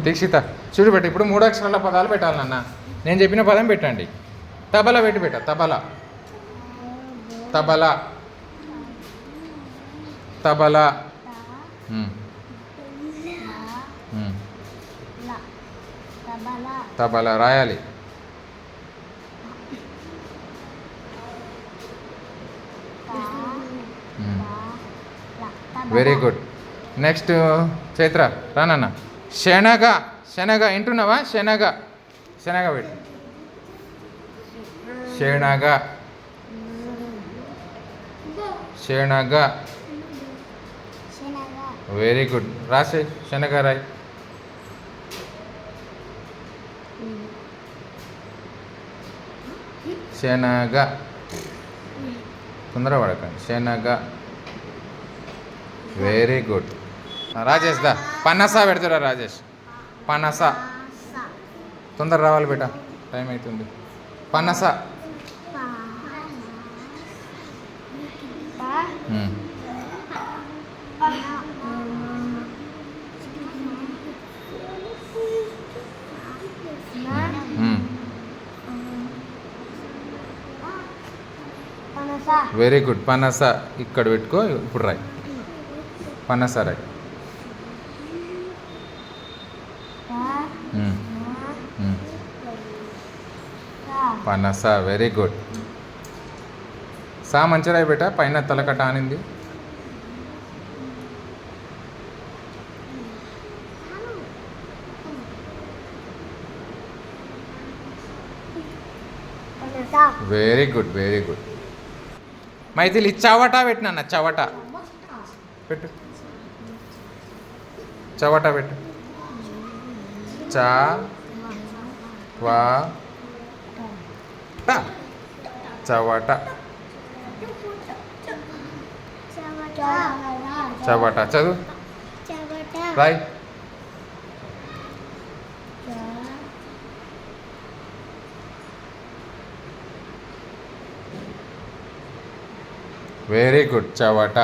దీక్షిత చూడు పెట్టు. ఇప్పుడు 3 అక్షరాల పదాలు పెట్టాలి నాన్న. నేను చెప్పిన పదం పెట్టండి. తబలా పెట్టి పెట్ట. తబలా తబలా తబలా. తబలా రాయాలి. Very good. నెక్స్ట్ చైత్ర రానన్న. శనగ. శనగ వింటున్నావా? శనగ. శనగ పెట్టు. శనగ. శనగ. Very good. రాసే శనగ రాయ్. శనగ. తొందర పడకండి. శనగ. Very good. రాజేష్ దా. పనస పెడతారా రాజేష్? పనస. తొందర రావాలి బేట, టైం అవుతుంది. పనస. Very good. పనస ఇక్కడ పెట్టుకో. ఇప్పుడు రాయ్. పనస రాయ్. పనస. Very good. సా మంచి రాయి బేట. పైన తలకట్ట ఆనింది. Very good. Very good. Maithili చవట పెట్టినా. చవట పెట్టు. చవట పెట్టు. చా వా చవట. చవట చదువు రాయ్. Very good. చవట.